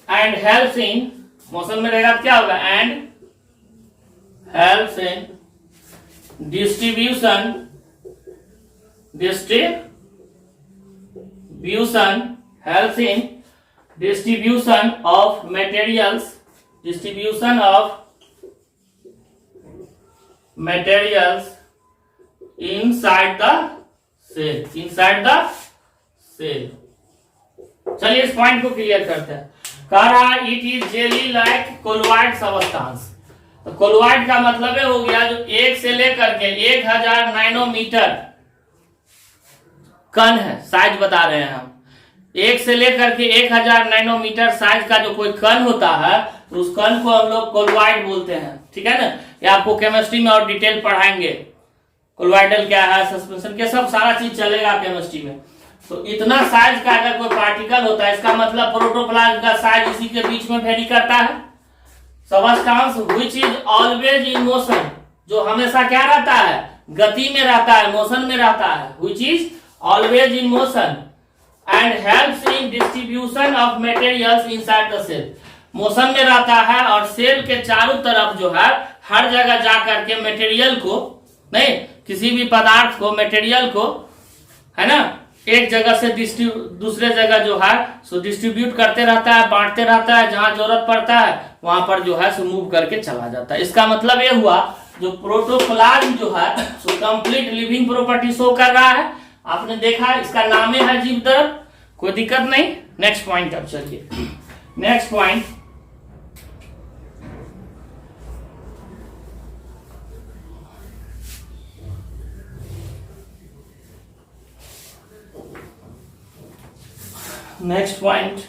and helps in motion में रहेगा क्या होगा, and helps in distribution helps in distribution of materials inside the cell। चलिए इस point को clear करते हैं। कह रहा है it is jelly like colloid substance. तो कोलोइड का मतलब हो गया जो 1 से लेकर के 1000 नैनोमीटर कण है, साइज बता रहे हैं हम। 1 से लेकर के 1000 नैनोमीटर साइज का जो कोई कण होता है तो उस कण को हम लोग कोलोइड बोलते हैं। ठीक है ना, ये आपको केमिस्ट्री में और डिटेल पढ़ाएंगे, कोलोइडल क्या है, सस्पेंशन क्या, सब सारा चीज चलेगा केमिस्ट्री में। तो इतना साइज का अगर कोई पार्टिकल होता है, इसका मतलब प्रोटोप्लाज्म का साइज इसी के बीच में वेरी करता है। Substance which is always in motion, जो हमेशा क्या रहता है, गति में रहता है, मोशन में रहता है, which is always in motion and helps in distribution of materials inside the cell. Motion में रहता है और सेल के चारों तरफ जो है हर जगह जा करके मटेरियल को, नहीं किसी भी पदार्थ को, मटेरियल को, है ना, एक जगह से दूसरे जगह जो है सो डिस्ट्रीब्यूट करते रहता है, बांटते रहता है, जहां जरूरत पड़ता है वहां पर जो है सो मूव करके चला जाता है। इसका मतलब ये हुआ जो प्रोटोप्लाज्म जो है so complete living property show कर रहा है। आपने देखा इसका नाम है जीव द्रव, कोई दिक्कत नहीं। नेक्स्ट पॉइंट, अब चलिए next point, next point,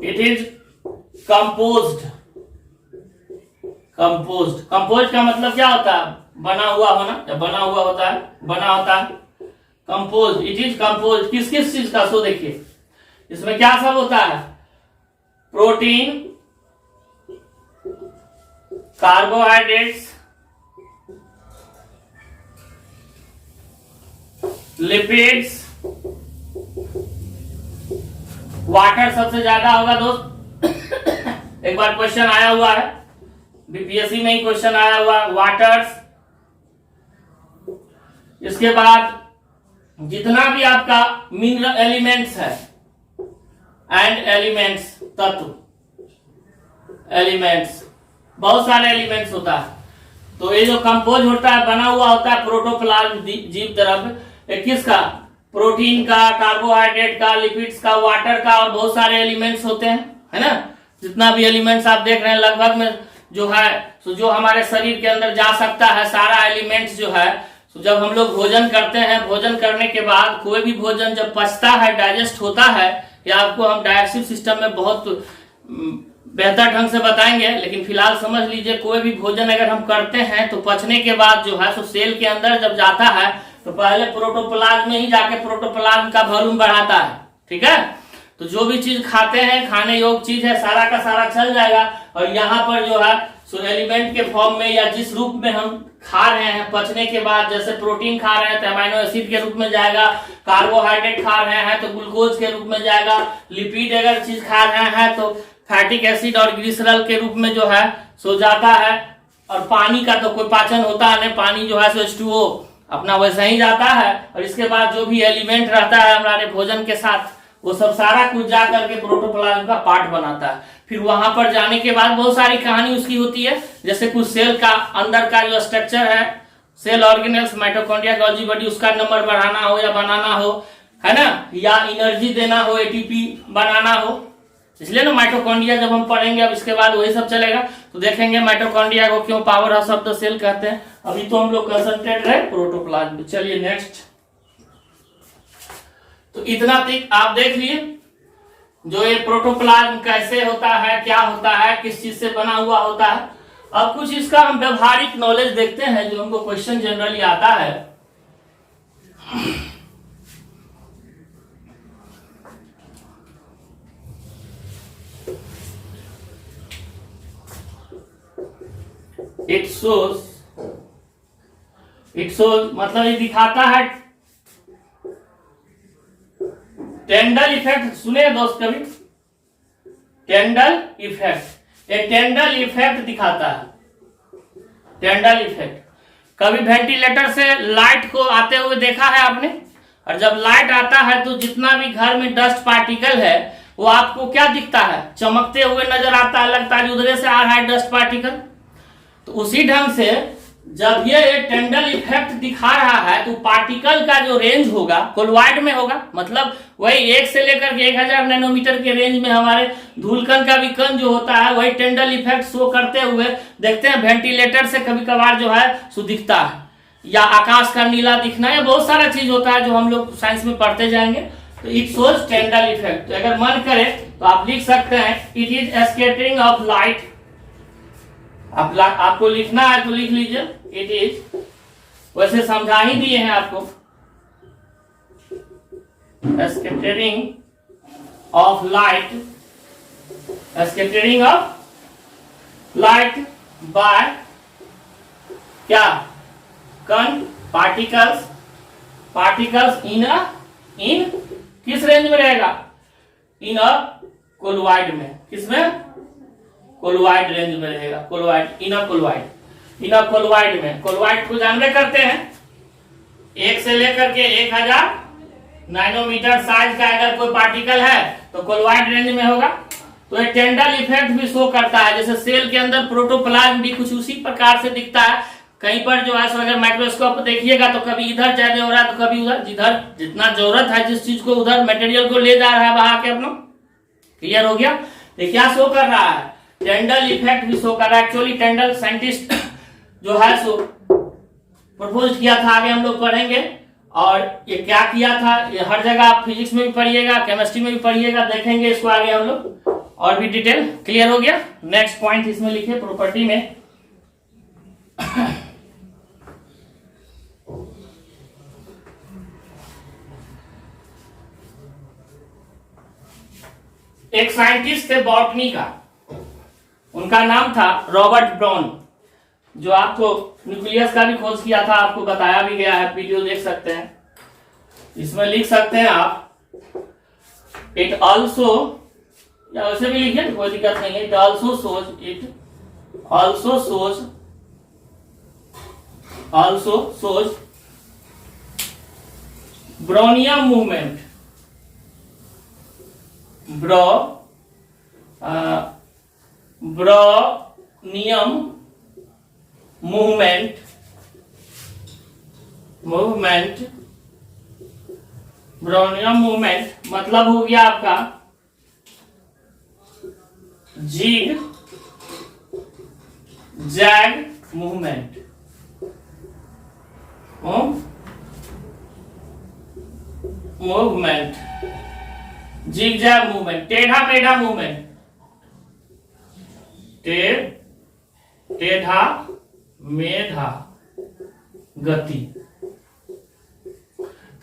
it is composed. Composed का मतलब क्या होता है, बना हुआ होना, जब बना हुआ होता है, बना होता है कंपोज्ड। इट इज कंपोज्ड किस किस चीज का, सो देखिए इसमें क्या सब होता है, प्रोटीन, कार्बोहाइड्रेट्स, लिपिड्स, वाटर सबसे ज्यादा होगा दोस्त। एक बार क्वेश्चन आया हुआ है, बीपीएससी में ही क्वेश्चन आया हुआ, वाटर्स। इसके बाद जितना भी आपका मिनरल एलिमेंट्स है एंड एलिमेंट्स, तत्व, एलिमेंट्स, बहुत सारे एलिमेंट्स होता है। तो ये जो कंपोज होता है, बना हुआ होता है प्रोटोप्लाज्म जीव द्रव्य, किसका, प्रोटीन का, कार्बोहाइड्रेट का, लिपिड्स का, वाटर का, और बहुत सारे एलिमेंट्स होते हैं, है ना। जितना भी एलिमेंट्स आप देख रहे हैं लगभग में जो है तो जो हमारे शरीर के अंदर जा सकता है सारा एलिमेंट्स जो है, तो जब हम लोग भोजन करते हैं, भोजन करने के बाद कोई भी भोजन जब पचता है, डाइजेस्ट होता है, या आपको हम डाइजेस्टिव सिस्टम में बहुत बेहतर ढंग से बताएंगे, लेकिन फिलहाल समझ लीजिए कोई भी भोजन अगर हम करते हैं तो पचने के बाद जो है तो सेल के अंदर जब जाता है तो पहले प्रोटोप्लाज्म में ही जाके प्रोटोप्लाज्म का वॉल्यूम बढ़ाता है, ठीक है। तो जो भी चीज खाते हैं, खाने योग्य चीज है, सारा का सारा चल जाएगा, और यहाँ पर जो है सो एलिमेंट के फॉर्म में या जिस रूप में हम खा रहे हैं पचने के बाद, जैसे प्रोटीन खा रहे हैं तो अमाइनो एसिड के रूप में जाएगा, कार्बोहाइड्रेट खा रहे हैं तो ग्लूकोज के रूप में जाएगा, लिपिड अगर चीज खा रहे हैं तो फैटिक एसिड और ग्लिसरॉल के रूप में जो है सो जाता है, और पानी का तो कोई पाचन होता है नहीं, पानी जो है सो H2O अपना वैसा ही जाता है, और इसके बाद जो भी एलिमेंट रहता है हमारे भोजन के साथ वो सब सारा कुछ जा करके प्रोटोप्लाज्म का पार्ट बनाता है। फिर वहां पर जाने के बाद बहुत सारी कहानी उसकी होती है, जैसे कुछ सेल का अंदर का जो स्ट्रक्चर है, cell organelles, mitochondria, Golgi body, उसका नंबर बढ़ाना हो या बनाना हो, है ना, या एनर्जी देना हो, एटीपी बनाना हो, इसलिए ना माइटोकॉन्ड्रिया जब हम पढ़ेंगे अब इसके बाद वही सब चलेगा, तो देखेंगे माइटोकॉन्ड्रिया को क्यों power house of the cell कहते हैं। अभी तो हम लोग कंसंट्रेट रहे प्रोटोप्लाज्म। चलिए नेक्स्ट, तो इतना तक आप देख लिए जो ये प्रोटोप्लाज्म कैसे होता है, क्या होता है, किस चीज से बना हुआ होता है। अब कुछ इसका हम व्यवहारिक नॉलेज देखते हैं जो हमको क्वेश्चन जनरली आता है। इट शोज मतलब ये दिखाता है टेंडल इफेक्ट। सुने दोस्त कभी टेंडल इफेक्ट, ये टेंडल इफेक्ट दिखाता है, टेंडल इफेक्ट। कभी वेंटिलेटर से लाइट को आते हुए देखा है आपने, और जब लाइट आता है तो जितना भी घर में डस्ट पार्टिकल है वो आपको क्या दिखता है, चमकते हुए नजर आता है, लगता है उधर से आ रहा है डस्ट पार्टिकल। तो उसी ढंग से जब ये टेंडल इफेक्ट दिखा रहा है तो पार्टिकल का जो रेंज होगा कोलॉइड में होगा, मतलब वही 1 से लेकर के 1000 नैनोमीटर के रेंज में हमारे धूलकण का भी कण जो होता है वही टेंडल इफेक्ट शो करते हुए देखते हैं। वेंटिलेटर से कभी कभार जो है सो दिखता है, या आकाश का नीला दिखना, या बहुत सारा चीज होता है जो हम लोग साइंस में पढ़ते जाएंगे। तो इट शोज टेंडल इफेक्ट। तो अगर मन करे तो आप लिख सकते हैं it is scattering of light. आपको लिखना है तो लिख लीजिए इट इज, वैसे समझा ही दिए हैं आपको, scattering of light, scattering of light by क्या, कण पार्टिकल्स, पार्टिकल्स इन किस रेंज में रहेगा, इन अ कोलॉइड में, किसमें, कोलॉइड रेंज में रहेगा, कोलॉइड, इन अ कोलॉइड में। कोलॉइड को जानते करते हैं, 1 से लेकर के 1000 नैनोमीटर साइज का अगर कोई पार्टिकल है तो कोलॉइड रेंज में होगा। तो ये टेंडल इफेक्ट भी शो करता है, जैसे सेल के अंदर प्रोटोप्लाज्म भी कुछ उसी प्रकार से दिखता है। कहीं पर जो है सो अगर माइक्रोस्कोप देखिएगा तो कभी इधर ज्यादा हो रहा है तो कभी उधर, जिधर जितना जरूरत है जिस चीज को उधर मटेरियल को ले जा रहा है बहा के अपना। क्लियर हो गया। तो क्या शो कर रहा है, टेंडल इफेक्ट भी शो कर रहा है। एक्चुअली टेंडल साइंटिस्ट जो है सो प्रपोज किया था, आगे हम लोग पढ़ेंगे। और ये क्या किया था, ये हर जगह आप फिजिक्स में भी पढ़िएगा, केमिस्ट्री में भी पढ़िएगा, देखेंगे इसको आगे हम लोग और भी डिटेल। क्लियर हो गया। नेक्स्ट पॉइंट इसमें लिखे प्रॉपर्टी में एक साइंटिस्ट थे बॉटनी का, उनका नाम था रॉबर्ट ब्राउन, जो आपको न्यूक्लियस का भी खोज किया था, आपको बताया भी गया है, वीडियो देख सकते हैं। इसमें लिख सकते हैं आप, इट ऑल्सो, या वैसे भी लिखिए कोई दिक्कत नहीं है, it also shows Brownian movement, Brownian movement मतलब हो गया आपका zig zag movement. Zig zag movement, टेढ़ा मेढ़ा मूवमेंट, टेढ़ा मेढ़ा गति,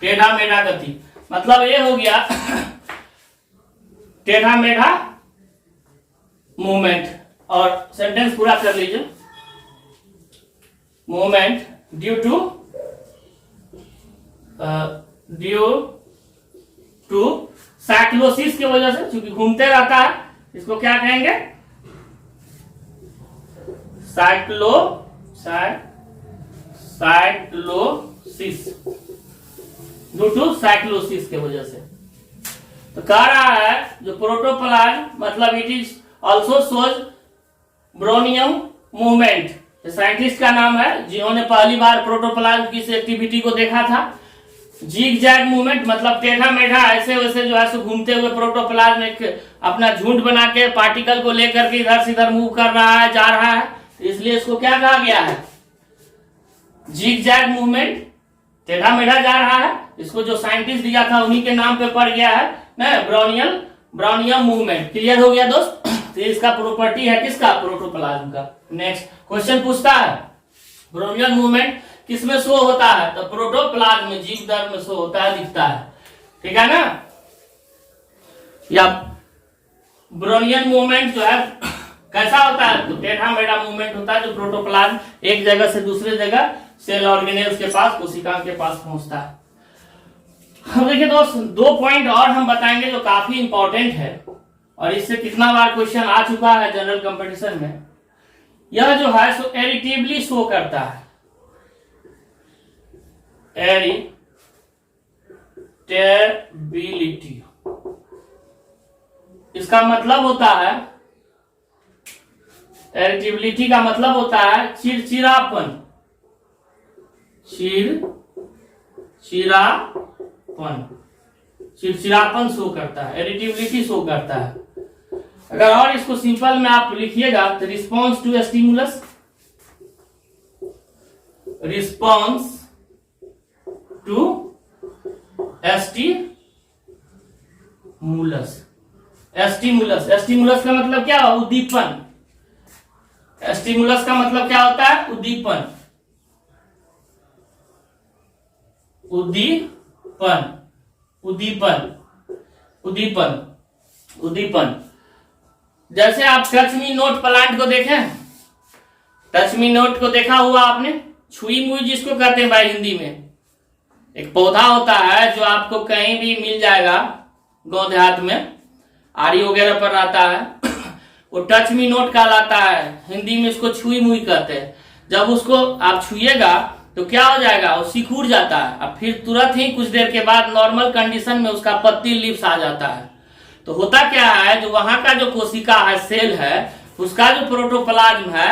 टेढ़ा मेढ़ा गति मतलब ये हो गया टेढ़ा मेढ़ा मूवमेंट। और सेंटेंस पूरा कर लीजिए, मूवमेंट ड्यू टू साइक्लोसिस की वजह से, क्योंकि घूमते रहता है, इसको क्या कहेंगे, साइक्लोसिस, ड्यू टू साइक्लोसिस के वजह से। तो कह रहा है जो प्रोटोप्लाज्म मतलब it is also shows Brownian movement. Scientist का नाम है जिन्होंने पहली बार प्रोटोप्लाज्म की इस एक्टिविटी को देखा था। जिग जैग मूवमेंट मतलब टेढ़ा मेढ़ा ऐसे वैसे जो है सो घूमते हुए प्रोटोप्लाज्म एक अपना झुंड बना के पार्टिकल को लेकर के इधर से इधर मूव कर रहा है, जा रहा है, तो इसलिए इसको क्या कहा गया है, जिग जैग मूवमेंट, टेढ़ा मेढ़ा जा रहा है। इसको जो साइंटिस्ट दिया था उन्हीं के नाम पे पड़ गया है ना, ब्राउनियम मूवमेंट। क्लियर हो गया दोस्त। तो इसका प्रॉपर्टी है किसका, प्रोटोप्लाज्म का। नेक्स्ट क्वेश्चन पूछता है ब्राउनियम मूवमेंट किस में शो होता है, तो प्रोटोप्लाज्म में, जीव दर में शो होता है, दिखता है, ठीक है ना। या ब्राउनियम मूवमेंट जो है कैसा होता है, तो टेढ़ा मेढ़ा मूवमेंट होता है, जो प्रोटोप्लाज्म एक जगह से दूसरे जगह सेल ऑर्गेनेल्स के पास, कोशिका के पास पहुंचता है। हम देखिए दोस्त 2 पॉइंट और हम बताएंगे जो काफी इंपॉर्टेंट है, और इससे कितना बार क्वेश्चन आ चुका है जनरल कंपटीशन में। यह जो है सो एरिटेबली शो करता है, एरिटेबिलिटी, इसका मतलब होता है, एरिटेबिलिटी का मतलब होता है चिड़चिड़ापन, चिड़चिड़ापन शो करता है, एरिटेबिलिटी शो करता है। अगर और इसको सिंपल में आप लिखिएगा तो response to stimulus, response to stimulus का मतलब क्या, उद्दीपन। स्टिमुलस का मतलब क्या होता है, उद्दीपन, उद्दीपन। जैसे आप टच मी नोट प्लांट को देखें, टच मी नोट को देखा हुआ आपने, छुई मुई जिसको कहते हैं भाई हिंदी में। एक पौधा होता है जो आपको कहीं भी मिल जाएगा, गांव देहात में आरी वगैरह पर आता है, वो टच मी नोट कहलाता है। हिंदी में इसको छुई मुई कहते हैं। जब उसको आप छुएगा तो क्या हो जाएगा, वो सिकुड़ जाता है, अब फिर तुरंत ही कुछ देर के बाद नॉर्मल कंडीशन में उसका पत्ती लिप्स आ जाता है। तो होता क्या है, जो वहां का जो कोशिका है, सेल है, उसका जो प्रोटोप्लाज्म है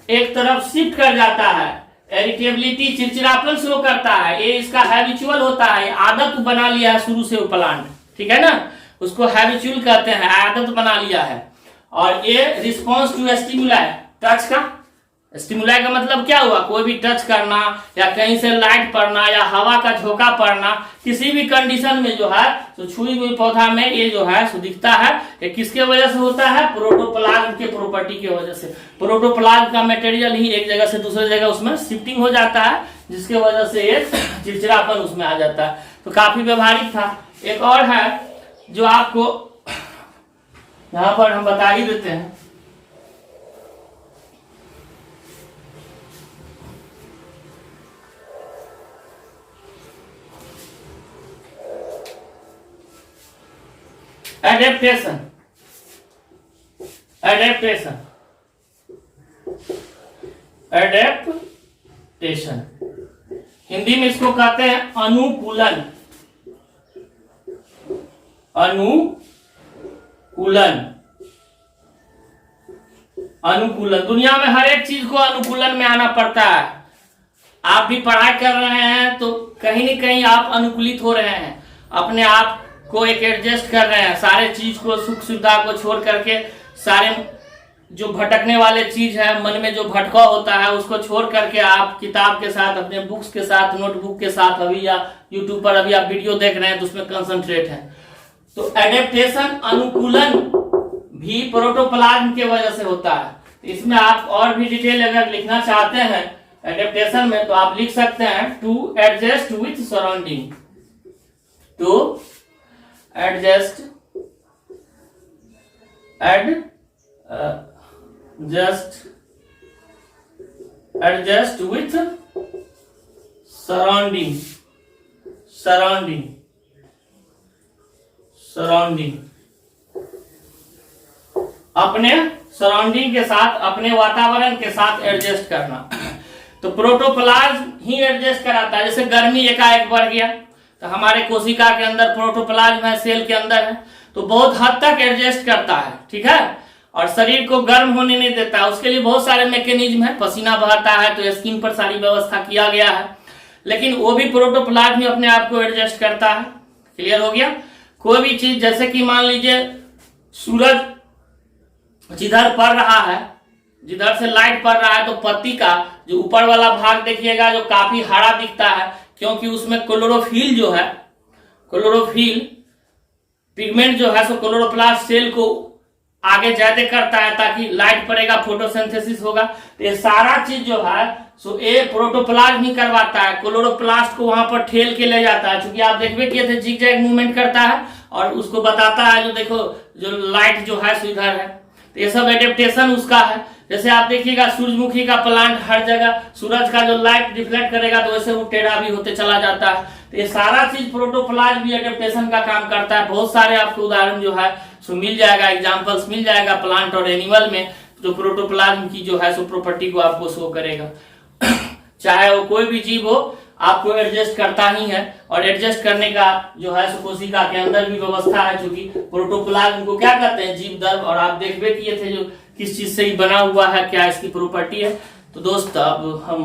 एक तरफ शिफ्ट कर जाता है, इरिटेबिलिटी चिड़चिड़ापन शो करता है। ये इसका हैबिचुअल होता है, आदत बना लिया है शुरू से वो प्लांट, ठीक है ना, उसको हैबिचुअल कहते हैं, आदत बना लिया है। और ये रिस्पॉन्स टू स्टिमुलाई, टच का स्टिमुलाई का मतलब क्या हुआ, कोई भी टच करना या कहीं से लाइट पड़ना या हवा का झोंका पड़ना, किसी भी कंडीशन में जो है तो छुई हुई पौधा में ये जो है सो दिखता है। ये किसके वजह से होता है, प्रोटोप्लाज्म के प्रॉपर्टी की वजह से। प्रोटोप्लाज्म का मटेरियल ही एक जगह से दूसरी जगह उसमें शिफ्टिंग हो जाता है, जिसके वजह से ये चिड़चिड़ापन उसमें आ जाता है। तो काफी व्यवहारिक था। एक और है जो आपको यहाँ पर हम बता ही देते हैं, एडेप्टेशन। एडेप्टेशन, एडेप्टेशन हिंदी में इसको कहते हैं अनुकूलन। अनुकूलन, अनुकूलन। दुनिया में हर एक चीज को अनुकूलन में आना पड़ता है। आप भी पढ़ाई कर रहे हैं तो कहीं न कहीं आप अनुकूलित हो रहे हैं, अपने आप को एक एडजस्ट कर रहे हैं, सारे चीज को, सुख सुविधा को छोड़ करके, सारे जो भटकने वाले चीज है, मन में जो भटकाव होता है उसको छोड़ करके आप किताब के साथ, अपने बुक्स के साथ, नोटबुक के साथ, अभी या यूट्यूब पर अभी आप वीडियो देख रहे हैं तो उसमें कंसंट्रेट है। तो एडेप्टेशन, अनुकूलन भी प्रोटोप्लाज्म के वजह से होता है। इसमें आप और भी डिटेल अगर लिखना चाहते हैं एडेप्टेशन में तो आप लिख सकते हैं to adjust with surrounding, to adjust with surrounding, surrounding अपने सराउंडिंग के साथ, अपने वातावरण के साथ एडजस्ट करना। तो प्रोटोप्लाज्म ही एडजस्ट कराता है। जैसे गर्मी एकाएक बढ़ गया तो हमारे कोशिका के अंदर प्रोटोप्लाज्म है, सेल के अंदर है, तो बहुत हद तक एडजस्ट करता है, ठीक है, और शरीर को गर्म होने नहीं देता है। उसके लिए बहुत सारे मैकेनिज्म है, पसीना बहता है तो स्किन पर सारी व्यवस्था किया गया है, लेकिन वो भी प्रोटोप्लाज्म ही अपने आप को एडजस्ट करता है। क्लियर हो गया। कोई भी चीज, जैसे कि मान लीजिए सूरज जिधर पड़ रहा है, जिधर से लाइट पड़ रहा है, तो पत्ती का जो ऊपर वाला भाग देखिएगा जो काफी हरा दिखता है, क्योंकि उसमें क्लोरोफिल जो है, क्लोरोफिल पिगमेंट जो है सो क्लोरोप्लास्ट सेल को आगे ज्यादा करता है ताकि लाइट पड़ेगा, फोटोसिंथेसिस होगा। तो ये सारा चीज जो है सो ये प्रोटोप्लाज्म ही करवाता है, क्लोरोप्लास्ट को वहां पर ठेल के ले जाता है। क्योंकि आप देखबे किए थे जिगजैग मूवमेंट करता है और उसको बताता है, जो देखो जो लाइट जो है सो इधर है। तो ये सब एडेप्टेशन उसका है। जैसे आप देखिएगा सूरजमुखी का प्लांट हर जगह सूरज का जो लाइट रिफ्लेक्ट करेगा तो वैसे वो टेढ़ा भी होते चला जाता है। तो ये सारा चीज प्रोटोप्लाज्म भी एडेप्टेशन का काम करता है। बहुत सारे आपको उदाहरण जो है सो मिल जाएगा, एग्जांपल्स मिल जाएगा प्लांट और एनिमल में, जो प्रोटोप्लाज्म की जो है सो प्रॉपर्टी को आपको शो करेगा। चाहे वो कोई भी जीव हो, आपको एडजस्ट करता ही है। और एडजस्ट करने का जो है सो कोशिका के अंदर भी व्यवस्था है, चूंकि प्रोटोप्लाज्म को क्या कहते हैं, जीव दर्भ। और आप देखबे किए थे जो किस चीज से ही बना हुआ है, क्या इसकी प्रॉपर्टी है। तो दोस्त अब हम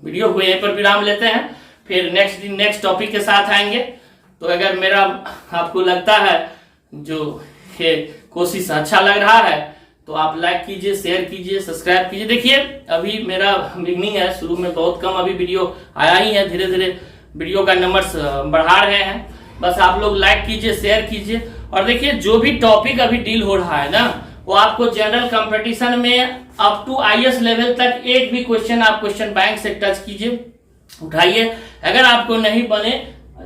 वीडियो को यहीं पर विराम लेते हैं, फिर नेक्स्ट टॉपिक के साथ आएंगे। तो अगर मेरा आपको लगता है जो ये कोशिश अच्छा लग रहा है तो आप लाइक कीजिए, शेयर कीजिए, सब्सक्राइब कीजिए। देखिए अभी मेरा बिगनिंग है, शुरू में बहुत कम अभी वीडियो आया ही है, धीरे धीरे वीडियो का नंबर्स बढ़ा रहे हैं। बस आप लोग लाइक कीजिए, शेयर कीजिए। और देखिए जो भी टॉपिक अभी डील हो रहा है ना, वो आपको जनरल कंपटीशन में अप टू IAS लेवल तक एक भी क्वेश्चन आप क्वेश्चन बैंक से टच कीजिए, उठाइए। अगर आपको नहीं बने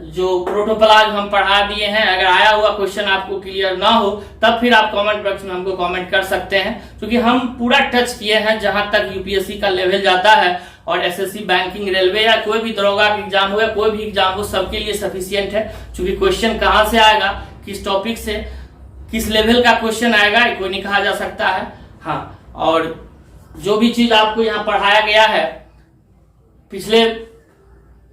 जो प्रोटोप्लाज हम पढ़ा दिए हैं, अगर आया हुआ क्वेश्चन आपको क्लियर ना हो तब फिर आप कमेंट बॉक्स में हमको कमेंट कर सकते हैं, क्योंकि हम पूरा टच किए हैं जहां तक यूपीएससी का लेवल जाता है। और एसएससी, बैंकिंग, रेलवे या कोई भी दरोगा का एग्जाम हो या कोई भी एग्जाम हो, सबके लिए सफिशियंट है। क्योंकि क्वेश्चन कहाँ से आएगा, किस टॉपिक से, किस लेवल का क्वेश्चन आएगा, कोई नहीं कहा जा सकता है। हाँ, और जो भी चीज आपको यहाँ पढ़ाया गया है, पिछले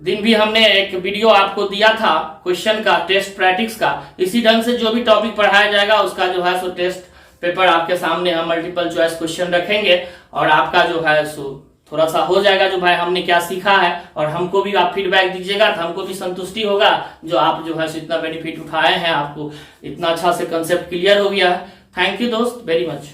दिन भी हमने एक वीडियो आपको दिया था क्वेश्चन का, टेस्ट प्रैक्टिस का। इसी ढंग से जो भी टॉपिक पढ़ाया जाएगा उसका जो है सो टेस्ट पेपर आपके सामने हम मल्टीपल चॉइस क्वेश्चन रखेंगे, और आपका जो है सो थोड़ा सा हो जाएगा जो भाई हमने क्या सीखा है। और हमको भी आप फीडबैक दीजिएगा तो हमको भी संतुष्टि होगा, जो आप जो है इतना बेनिफिट उठाए हैं, आपको इतना अच्छा से कंसेप्ट क्लियर हो गया है। थैंक यू दोस्त, वेरी मच।